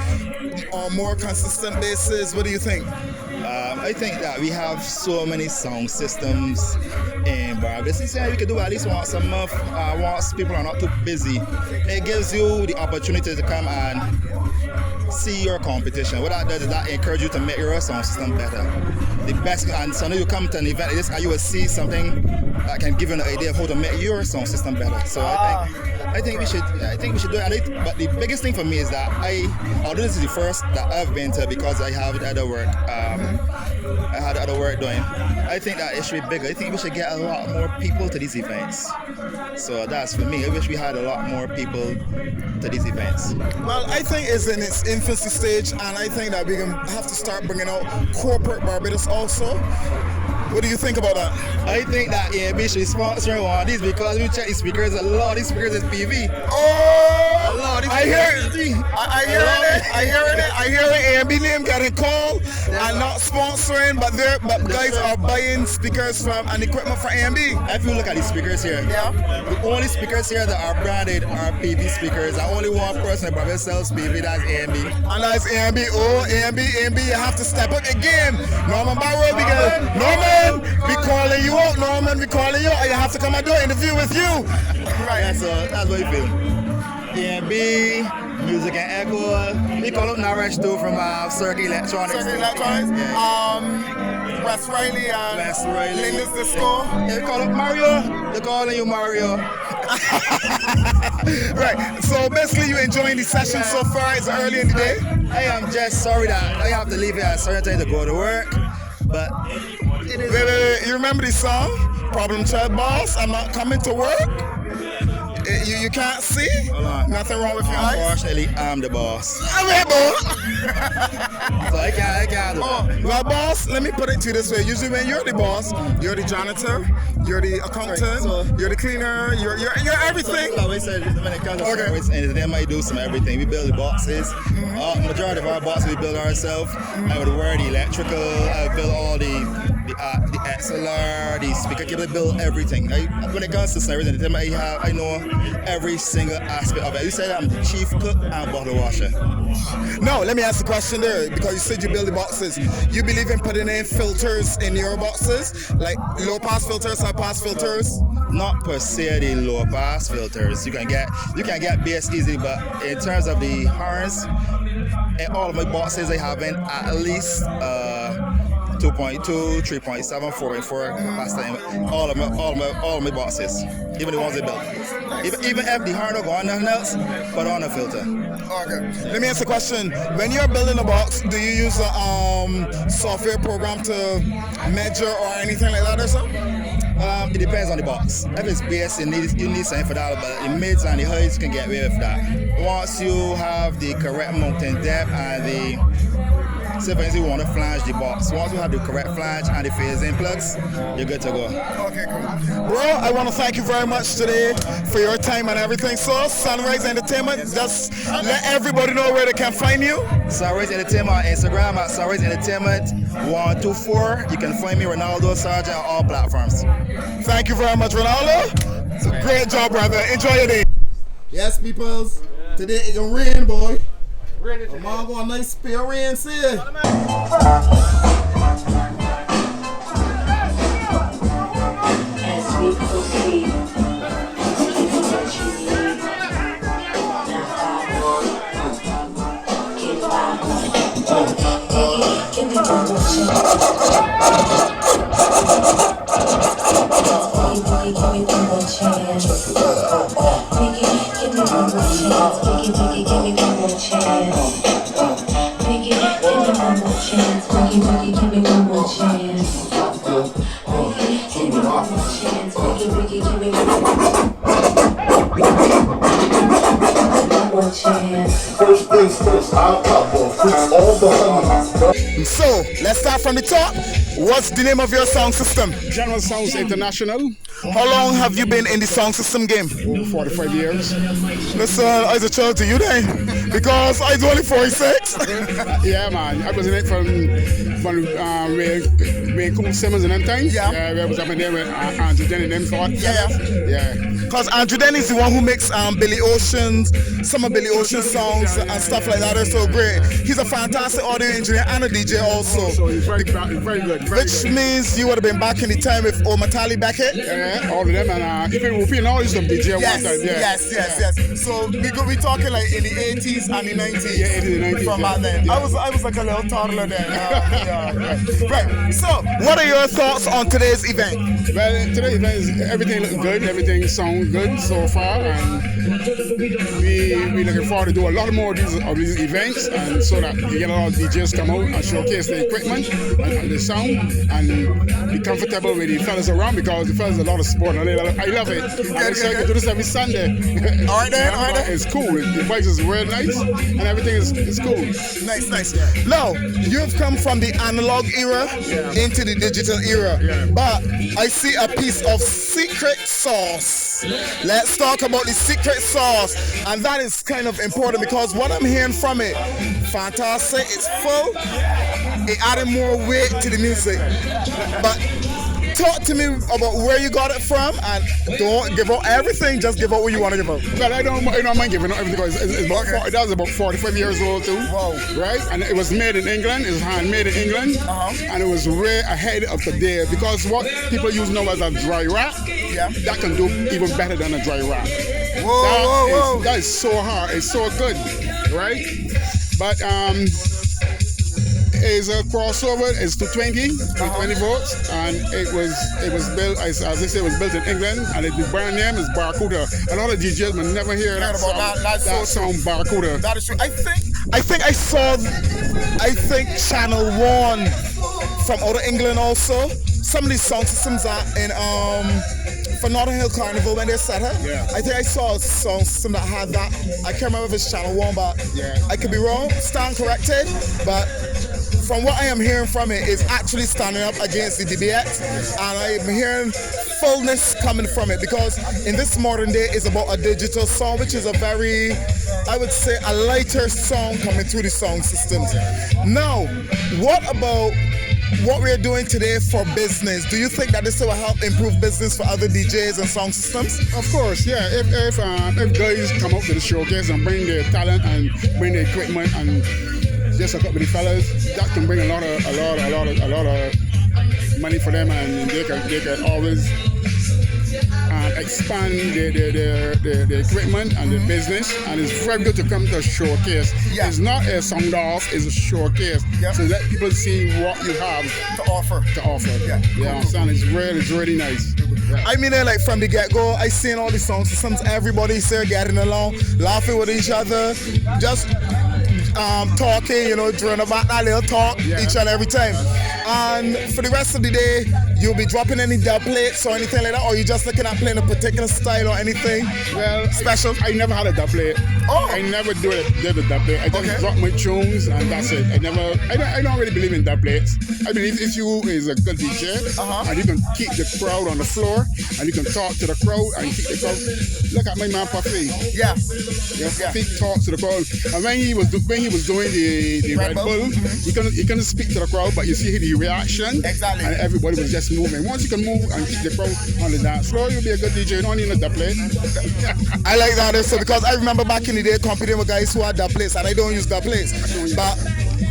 or more consistent basis? What do you think? I think that we have so many sound systems in Barbados. We could do at least once a month, once people are not too busy. It gives you the opportunity to come and see your competition. What that does is that encourage you to make your sound system better. The best, and so now you come to an event like this and you will see something that can give you an idea of how to make your sound system better. So I think we should do it. But the biggest thing for me is that although this is the first that I've been to because I have other work, I had other work doing. I think that it should be bigger. I think we should get a lot more people to these events. So that's for me. I wish we had a lot more people to these events. Well, I think it's in its infancy stage, and I think that we're going to have to start bringing out corporate Barbados also. What do you think about that? I think that AMB should sponsor one of these because we check these speakers, a lot of these speakers is PV. Oh! A lot of these I hear speakers it. I hear it. AMB name getting called and not sponsoring, but guys are buying speakers from and equipment for AMB. If you look at these speakers here, the only speakers here that are branded are PV speakers. And only one person in Barbados sells PV, that's AMB. And that's AMB. Oh, AMB, you have to step up the game. Norman Barrow, because Norman, we calling you out, Norman. We calling you out. You have to come and do an interview with you. Right. That's what you feel. AMB, Music and Echo. We call up Naresh too from Circuit Electronics. Yeah. West Riley and Linda's Disco. Yeah, we call up Mario. They're calling you Mario. Right. So basically, you enjoying the session so far? It's early in the day. I am just sorry that I have to leave here at a certain time to go to work. But wait, you remember the song? Problem Child Boss, I'm not coming to work. You can't see? Nothing wrong with your eyes? Unfortunately, I'm the boss. I'm here, boss. So I can't do that. Well, boss, let me put it to you this way. Usually when you're the boss, you're the janitor, you're the accountant, you're the cleaner, you're everything. Like I said, when it comes to service, and they might do some everything. We build the boxes. Majority of our boxes we build ourselves. I would wear the electrical, I build all the XLR, the speaker cable, build everything. When it comes to service, I know every single aspect of it. You said I'm the chief cook and bottle washer. No, let me ask the question there, because you said you build the boxes. You believe in putting in filters in your boxes, like low pass filters, high pass filters? Not per se the low pass filters. You can get bass easily, but in terms of the horns, in all of my boxes I have in at least 2.2, 3.7, 4.4 capacity. All of my boxes, even the ones they built. Even if the horn don't go on nothing else, put on a filter. Okay. Let me ask a question. When you're building a box, do you use a software program to measure or anything like that or something? It depends on the box. If it's bass, you need something for that, but the mids and the highs can get away with that. Once you have the correct mounting depth and the say for instance you want to flange the box. Once you have the correct flange and the phase-in plugs, you're good to go. Okay, cool. Bro, I want to thank you very much today for your time and everything. So, Sunrise Entertainment, just let everybody know where they can find you. Sunrise Entertainment on Instagram at Sunrise Entertainment 124. You can find me, Ronaldo Sargent, on all platforms. Thank you very much, Ronaldo. Great job, brother. Enjoy your day. Yes, peoples. Today it's gonna rain, boy. I'm all going nice spare rain, see. As we proceed, give me one more chance. Give me one more chance. Biggie, give me one more chance. Biggie, give me one more chance. Biggie, give me one more chance. Biggie, give me one more chance. So, let's start from the top. What's the name of your sound system? General Sounds International. How long have you been in the sound system game? Over 45 years. Listen, I was a child to you then, because I was only 46. Yeah, man. I was in it from Ray Cool Simmons and them times. Yeah, I was up in there with Andrew Denny and them thought. Yeah. Because Andrew Denny is the one who makes Billy Ocean's, some of Billy Ocean's songs and stuff like that. They're so great. He's a fantastic audio engineer and a DJ also. So he's very good. Which means you would have been back in the time with Omatali Beckett. Yeah, all of them, and even Whoopi and all used to DJ one time. Yes. So we talking like in the 80s and the 90s. Yeah, 80s and 90s. From back then. Yeah. I was like a little toddler then. Right. So, what are your thoughts on today's event? Well, today's event is everything looking good, everything sounds good so far, and we looking forward to do a lot more of these events, and so that we get a lot of DJs come out and showcase the equipment and the sound, and be comfortable with the fellas around, because the fellas a lot of sport and I love it. I'm excited to do this every Sunday. All right then. It's cool. The place is real nice and everything is cool. Nice. Now, you've come from the analog era into the digital era, but I see a piece of secret sauce. Let's talk about the secret sauce, and that is kind of important because what I'm hearing from it, fantastic, it's full, it added more weight to the music. But talk to me about where you got it from, and don't give out everything, just give out what you want to give out. Well, I don't mind giving out everything, because that was about 45 years old too. Wow. Right? And it was made in England, it was handmade in England, and it was way ahead of the day, because what people use now as a dry rap, that can do even better than a dry rap. Whoa. That is so hard, it's so good, right? But is a crossover. It's 220 volts, and it was built as they say, it was built in England, and the brand name is Barracuda. A lot of DJs will never hear that sound Barracuda. That is true. I think I saw Channel 1 from out of England also. Some of these sound systems are in for Northern Hill Carnival when they set it. I think I saw a sound system that had that. I can't remember if it's Channel 1, but I could be wrong. Stand corrected, but from what I am hearing from it, is actually standing up against the DBX, and I am hearing fullness coming from it, because in this modern day it's about a digital sound, which is a very, I would say, a lighter sound coming through the sound systems. Now, what about what we're doing today for business? Do you think that this will help improve business for other DJs and sound systems? Of course, yeah. If guys come out to the showcase and bring their talent and bring their equipment and just hook up with the fellas, that can bring a lot of money for them, and they can always expand the equipment and the business, and it's very good to come to a showcase. It's not a sound off, it's a showcase, so that people see what you have to offer. You understand? It's really nice. I mean, like from the get-go, I seen all the sound systems, everybody's there getting along, laughing with each other, just talking, during about that little talk each and every time. And for the rest of the day, you'll be dropping any dub plates or anything like that, or you just looking at playing a particular style or anything? Well, special? I never had a dub plate. I never did a dub plate. I just drop my tunes and that's it. I don't really believe in dub plates. I believe if you is a good DJ and you can keep the crowd on the floor and you can talk to the crowd and keep the crowd. Look at my man Puffy. Puffy talks to the crowd. And when he was doing the Red Bull, he couldn't speak to the crowd, but you see the reaction. Exactly. And everybody was just moving. Once you can move and keep the crowd on the dance floor, you'll be a good DJ. You don't need a dub plate. I like that also, because I remember back in the day competing with guys who had dub plates, and I don't use dub plates. But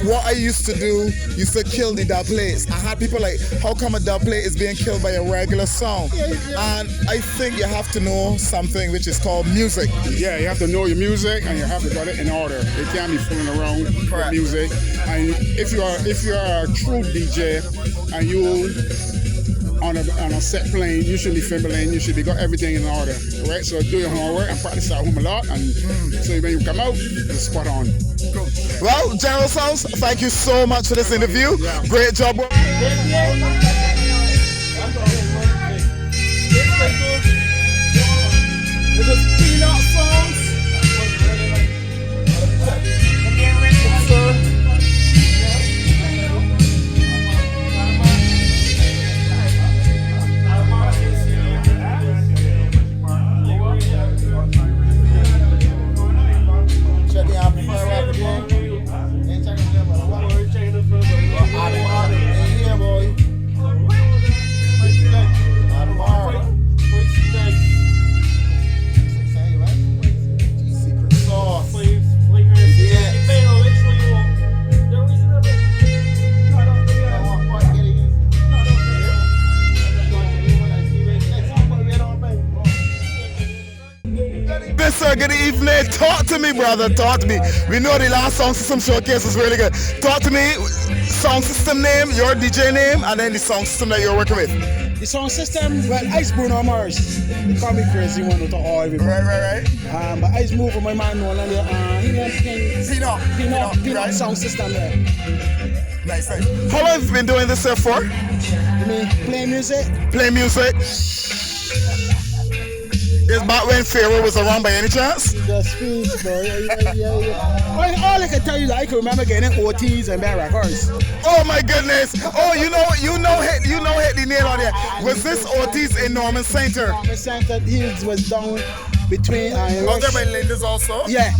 what I used to do, used to kill the dub plates. I had people like, how come a dub plate is being killed by a regular song? And I think you have to know something which is called music. Yeah, you have to know your music, and you have to get it in order. You can't be fooling around with music. And if you are a true DJ and you on a set playing, you should be fiddling, you should be got everything in order, right? So do your homework and practice at home a lot, and so when you come out, you're spot on. Cool. Well, General Sounds, thank you so much for this interview. Great job. This is Peanut Songs. Talk to me, brother. Talk to me. We know the last Sound System showcase was really good. Talk to me. Sound System name, your DJ name, and then the sound system that you're working with. The sound system, well, Ice Bruno Mars. They call me crazy one with all everybody. Right. But Ice Mover, my man, one of the Peanut sound system there. Nice. How long have you been doing this here for? You mean playing music? Playing music. Is back when Pharaoh was around by any chance? The speech, bro. Yeah. All I can tell you is that I can remember getting OTs and bad records. Oh my goodness! Oh, you know, hit the nail on there. Was this OTs in Norman Center? Norman Center, he was down between. Was there by Linda's also? Yeah.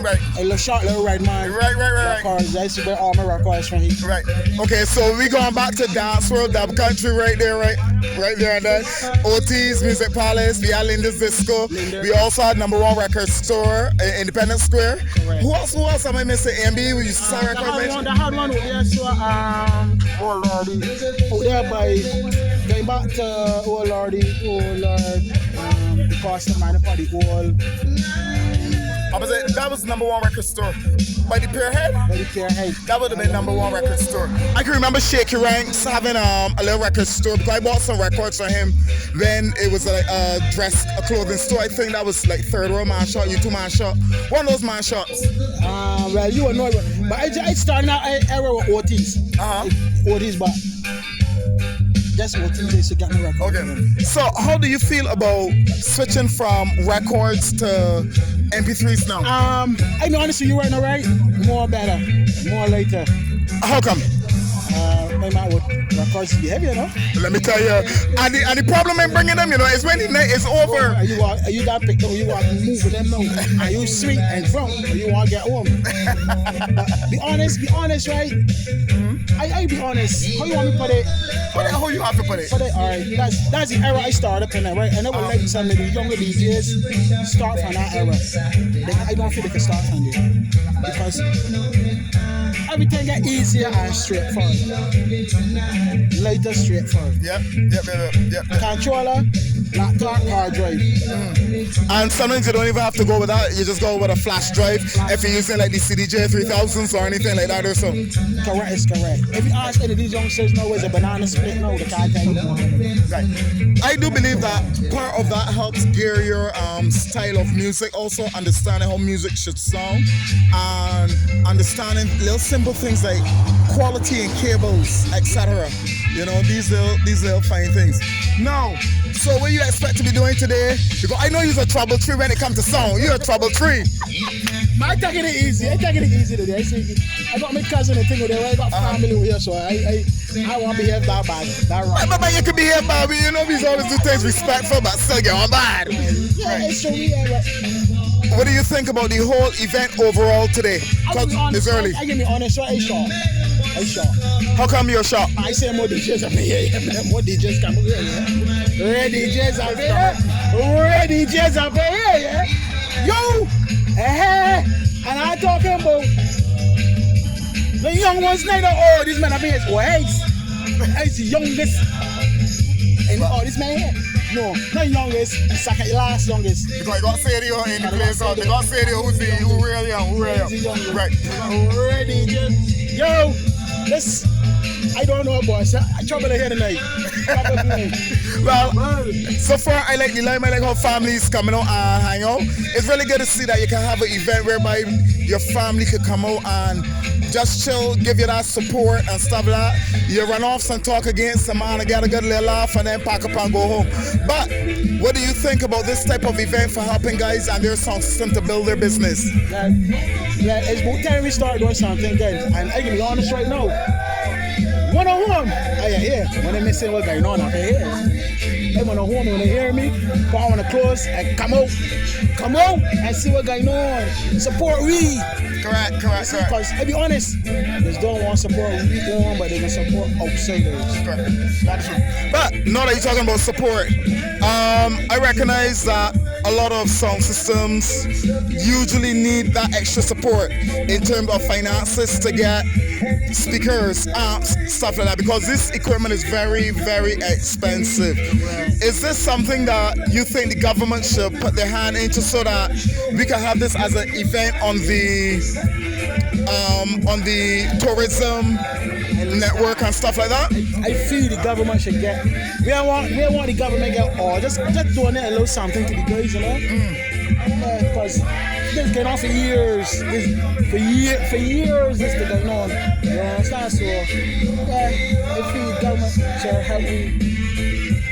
Right. A little short, little red man. Right. Records. I used to buy all my records from him. Right. Okay, so we going back to dance world, dub country right there and then. OT's Music Palace. We had Linda's Disco. We also had number one record store, Independence Square. Correct. Who else am I missing? AMB, we used to sell records. I had one over there, so oh lordy, over there by going back to oh lord, the cost of man for the whole. That was number one record store. By the Pierhead? By the Pierhead. That would have been number one record store. I can remember Shaky Ranks having a little record store because I bought some records from him when it was a clothing store. I think that was like Third World Man Shop, U2 Man Shop. One of those man shops. Well, you will know, but I started out era with OTs. OTs, but that's what they should get me record. Okay. So how do you feel about switching from records to MP3s now? I be honest with you right now, right? More better, more later. How come? My man with records be heavy, you know? Let me tell you. And the problem in bringing them, is when the night is over. Are you that picked up? You want to move with them now? Are you sweet and drunk? Or you want to get home? But be honest, right? I be honest. How you want me to put it? How you have to put it? Alright, that's the era I started up in, right? And I would like some of the younger DJs start from that era. I don't feel they can start from there. Because everything get easier and straightforward. Later straightforward. Yep. Controller, laptop, hard drive. And sometimes you don't even have to go with that. You just go with a flash drive if you're using like the CDJ 3000s or anything like that or something. Correct is correct. If you ask any of these youngsters, no, it's a banana split, no, they can't tell you. Right. I do believe that part of that helps gear your style of music, also understanding how music should sound and understanding little simple things like quality and cables, etc. These little fine things. Now, so what you expect to be doing today? Because I know you're a trouble tree when it comes to sound. You're a trouble tree. I'm taking it easy. Today. I got my cousin and thing with it. I got family over here, so I won't behave that bad. That wrong. But you can behave bad. We always do things respectful, but still get on bad. Yeah, it's true. Yeah. What do you think about the whole event overall today? It's early. I give me honest, right? I shot. How come you're shot? I say more DJs up here. More DJs come over here. Red DJs up here. Yeah. Yo! And I'm talking about the young ones now. Oh, this man up here is Wags. He's the youngest. And this man here. No, not youngest, second last youngest. Because I got Sadio in the place, so they got Sadio who really young. Right. Ready, yo, this, I don't know, boys. Trouble here tonight. Well, so far I like the line, I like how families coming out and hang out. It's really good to see that you can have an event whereby your family could come out and just chill, give you that support and stuff like that. You run off and talk against some man and get a good little laugh and then pack up and go home. But what do you think about this type of event for helping guys and their sound system to build their business? It's about time we start doing something, guys. And I can be honest right now. One on home, I hear. When they say what's going on, I hear. They want to home when they hear me, put on the clothes and come out and see what's going on. Support we. Correct. Because to be honest, they don't want support we on, but they can support outsiders. Correct. That's true. But now that you're talking about support, I recognize that a lot of sound systems usually need that extra support in terms of finances to get speakers, amps, stuff like that, because this equipment is very, very expensive. Is this something that you think the government should put their hand into so that we can have this as an event on the tourism network and stuff like that? I feel the government should get. We don't want the government to get all. Just donate a little something to the guys, you know. Because this going on for years. For years this been going on. You understand? So I feel the government should help me.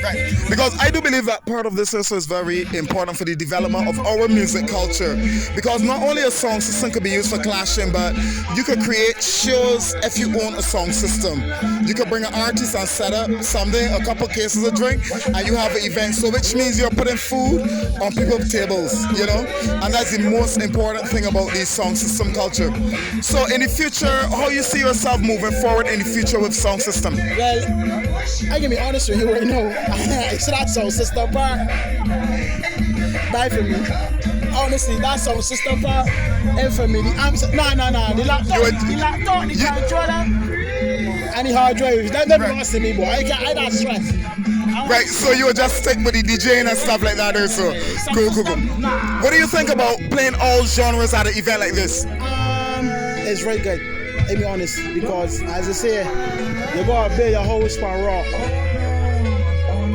Right, because I do believe that part of this also is very important for the development of our music culture. Because not only a song system could be used for clashing, but you could create shows if you own a song system. You could bring an artist and set up something, a couple cases of drink, and you have an event. So which means you're putting food on people's tables, you know? And that's the most important thing about the song system culture. So in the future, how you see yourself moving forward in the future with song system? Well, I can be honest with you right now. So that sound system part, bye for me. Honestly, that sound system part, and for me, the amps, no. The laptop, the controller, and the hard drive. That never lost to me, boy. I don't stress. Right, so you would just stick with the DJing and stuff like that also. Cool. What do you think about playing all genres at an event like this? It's very good. I'll be honest, because as I say, you gotta build your house from rock.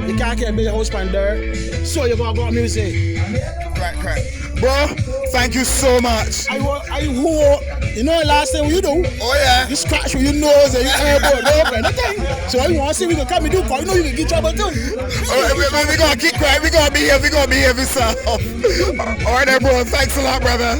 You can't build your house from dirt, so you gotta go music. Right. Bro, thank you so much. You know the last thing you do? Oh yeah. You scratch with your nose and your elbow, anything. So I want to see we can come and do, because you know you can get trouble too. Alright, we gonna keep quiet, we gonna be here yourself. Alright then, bro, thanks a lot, brother.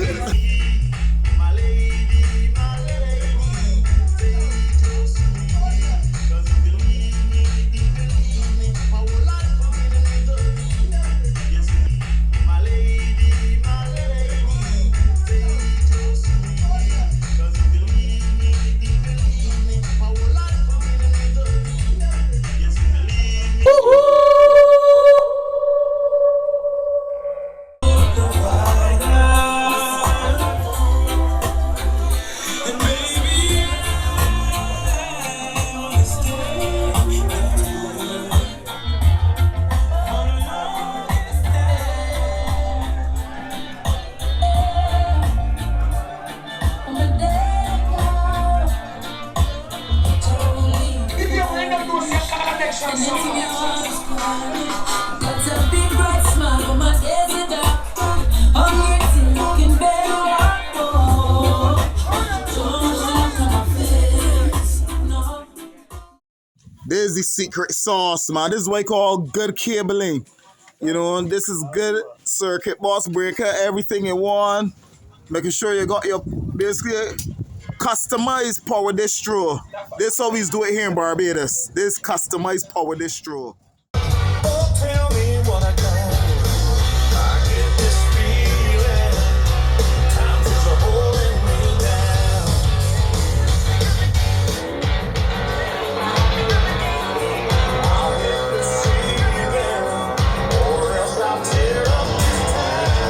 There's the secret sauce, man. This is what I call good cabling. You know, and this is good circuit box breaker, everything you want. Making sure you got your basically customized power distro. This always do it here in Barbados. This customized power distro. Oh, tell me what I got. I get this feeling. Times is holding me down. I'll hit the ceiling, or else I'll tear up this town.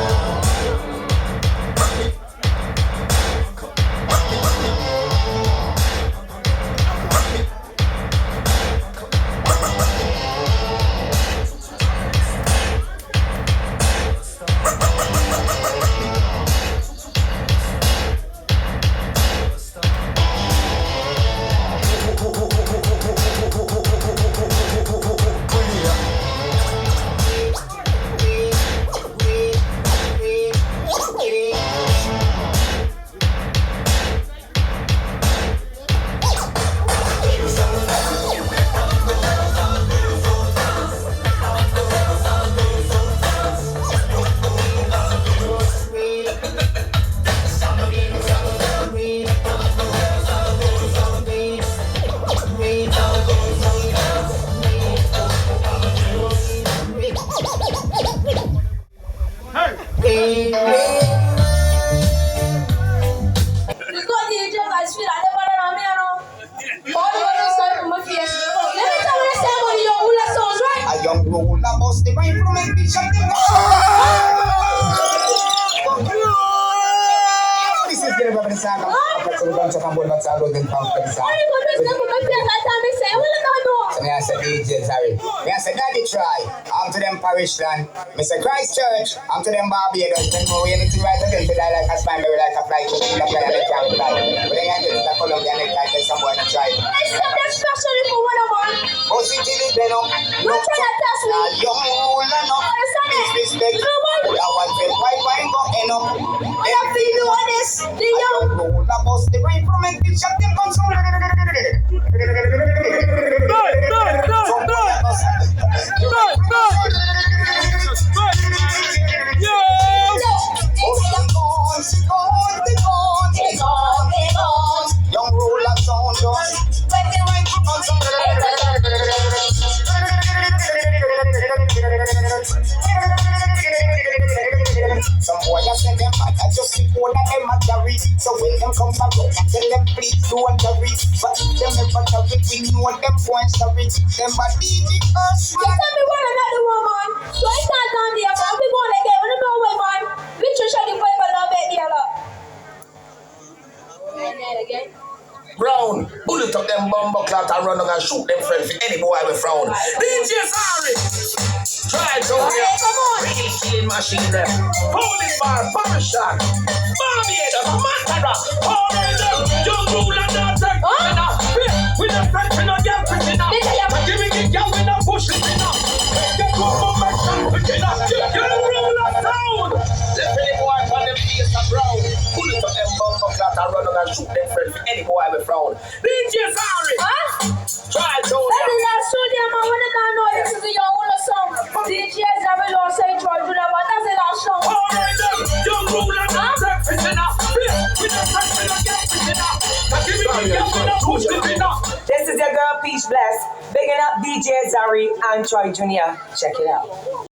A young roll, I bust the right from make me shut them down. check on board, but I'll lose them from the song. Why you gonna do stuff with my plate that time? Me say, what you gonna do? So me I say DJ Zari. Me I say Daddy try. I'm to them parish land. Me say Christ Church. I'm to them Barbados. Then go in to right again to die like a spine, like a flight. To the fly and they can't fly. But then I get to the Colombian and like there's someone to try. I stop that specially for one of one. Oh, see, they know. No try to test me. Young rule and up. Disrespect. I want to why go end up. I feel you on this. The young rule the bus the right from it. Shut them come so. Young ruler sound some boy I said them I just before that them a carry. So when them come back up, tell them please don't worry. But them never carry, we know them points sorry. Them a DJ us. You tell me what another woman. So I stand down there, but we gonna get one of way, man. Which you should go a little bit there, look. Again. Brown, bullet up them bumbo clot and run and shoot them friends for any boy we frown. DJ sorry. Try to here. Real killing machine them. Police bar, Parmesan, Barbados, Matara, all of them. Young ruler not take we not friends, we not get prisoner. Give me the girl, we not push it enough. Get one more man, young ruler sound. Let any boy on them face and brown. Bullet up them bumbo clot and run and shoot them friends for any boy we frown. DJ sorry. Try to Let me last studio, man. When I know this is the young ruler song. DJ Zari Lord say Troy Junior, but that's the last song. All right, then. Young ruler not take prisoner. We not friends, we not get prisoner. Give me the girl, we not push it enough. This is your girl Peach Bless, bigging up DJ Zari and Troy Jr. Check it out.